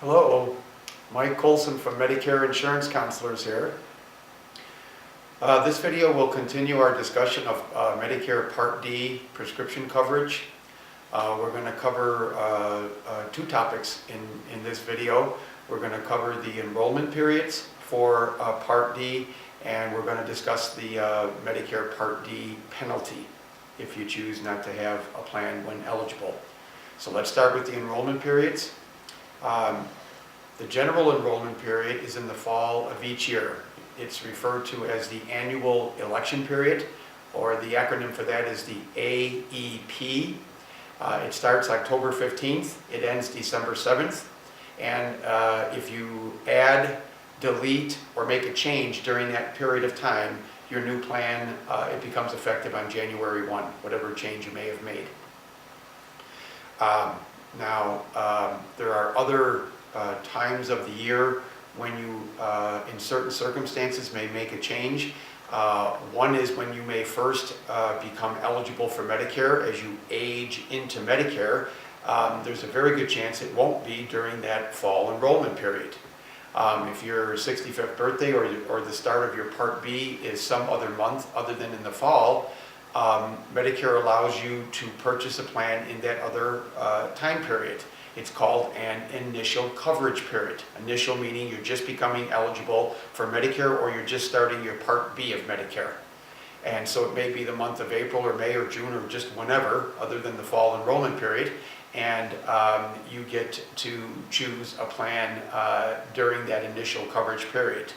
Hello, Mike Colson from Medicare Insurance Counselors here. This video will continue our discussion of Medicare Part D prescription coverage. We're going to cover two topics in this video. We're going to cover the enrollment periods for Part D, and we're going to discuss the Medicare Part D penalty if you choose not to have a plan when eligible. So let's start with the enrollment periods. The general enrollment period is in the fall of each year. It's referred to as the annual election period, or the acronym for that is the AEP. It starts October 15th, it ends December 7th, and if you add, delete, or make a change during that period of time, your new plan, it becomes effective on January 1, whatever change you may have made. There are other times of the year when you, in certain circumstances, may make a change. One is when you may first become eligible for Medicare as you age into Medicare. There's a very good chance it won't be during that fall enrollment period. If your 65th birthday or the start of your Part B is some other month other than in the fall, Medicare allows you to purchase a plan in that other time period. It's called an initial coverage period. Initial meaning you're just becoming eligible for Medicare or you're just starting your Part B of Medicare. And so it may be the month of April or May or June or just whenever other than the fall enrollment period. And you get to choose a plan during that initial coverage period.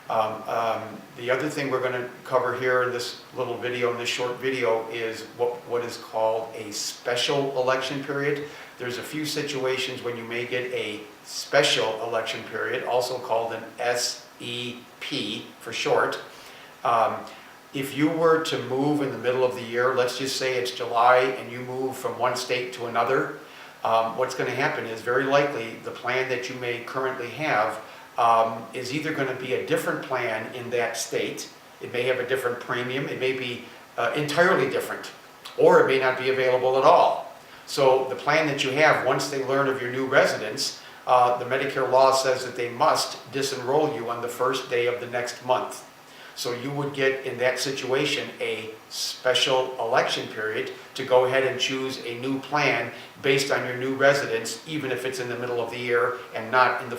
The other thing we're going to cover here in this little video, in this short video, is what is called a special election period. There's a few situations when you may get a special election period, also called an SEP for short. If you were to move in the middle of the year, let's just say it's July and you move from one state to another, what's going to happen is very likely the plan that you may currently have is either going to be a different plan in that state. It may have a different premium, it may be entirely different, or it may not be available at all. So the plan that you have, once they learn of your new residence, the Medicare law says that they must disenroll you on the first day of the next month. So you would get, in that situation, a special election period to go ahead and choose a new plan based on your new residence, even if it's in the middle of the year and not in the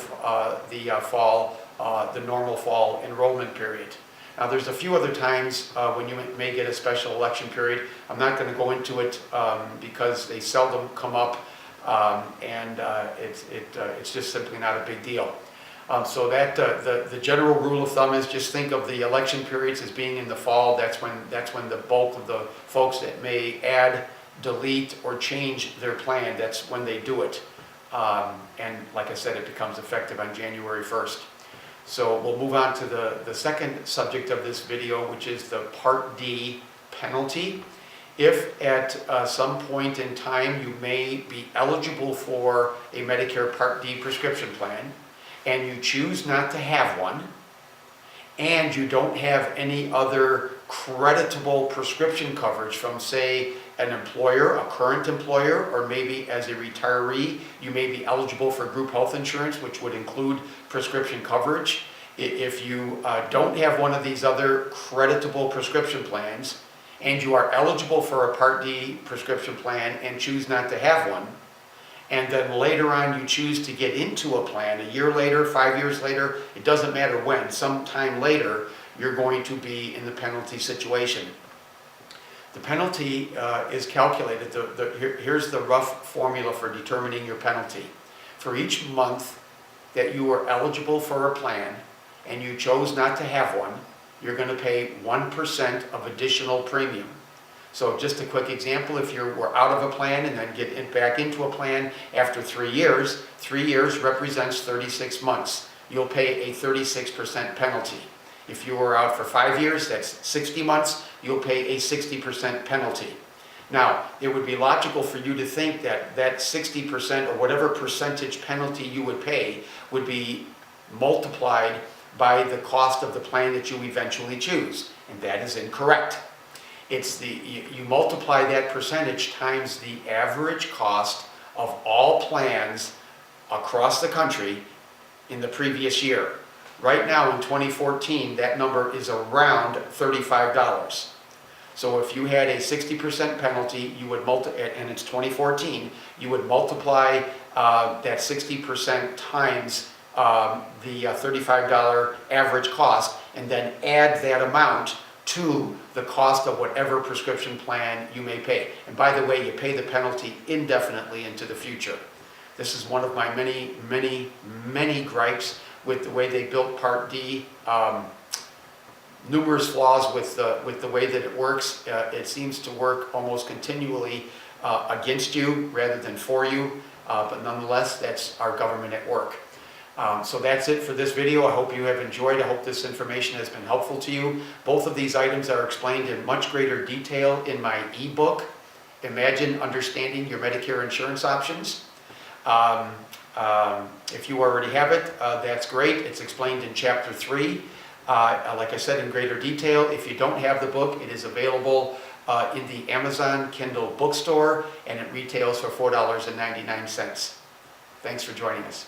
normal fall enrollment period. Now there's a few other times when you may get a special election period. I'm not going to go into it because they seldom come up, and it's just simply not a big deal. So that the general rule of thumb is just think of the election periods as being in the fall. That's when the bulk of the folks that may add, delete, or change their plan, that's when they do it. And like I said, it becomes effective on January 1st. So we'll move on to the second subject of this video, which is the Part D penalty. If at some point in time you may be eligible for a Medicare Part D prescription plan, and you choose not to have one, and you don't have any other creditable prescription coverage from, say, an employer, a current employer, or maybe as a retiree, you may be eligible for group health insurance, which would include prescription coverage. If you don't have one of these other creditable prescription plans, and you are eligible for a Part D prescription plan and choose not to have one, and then later on you choose to get into a plan, a year later, 5 years later, it doesn't matter when, sometime later, you're going to be in the penalty situation. The penalty is calculated. Here's the rough formula for determining your penalty. For each month that you are eligible for a plan and you chose not to have one, you're going to pay 1% of additional premium. So just a quick example, if you were out of a plan and then get back into a plan after 3 years, 3 years represents 36 months. You'll pay a 36% penalty. If you were out for 5 years, that's 60 months, you'll pay a 60% penalty. Now, it would be logical for you to think that that 60% or whatever percentage penalty you would pay would be multiplied by the cost of the plan that you eventually choose, and that is incorrect. It's you multiply that percentage times the average cost of all plans across the country in the previous year. Right now in 2014, that number is around $35. So if you had a 60% penalty, you would and it's 2014, you would multiply that 60% times the $35 average cost, and then add that amount to the cost of whatever prescription plan you may pay. And by the way, you pay the penalty indefinitely into the future. This is one of my many gripes with the way they built Part D. Numerous flaws with the way that it works. It seems to work almost continually against you rather than for you, but nonetheless, that's our government at work. So that's it for this video. I hope you have enjoyed. I hope this information has been helpful to you. Both of these items are explained in much greater detail in my ebook, Imagine Understanding Your Medicare Insurance Options. If you already have it, that's great. It's explained in Chapter 3. Like I said, in greater detail. If you don't have the book, it is available in the Amazon Kindle bookstore, and it retails for $4.99. Thanks for joining us.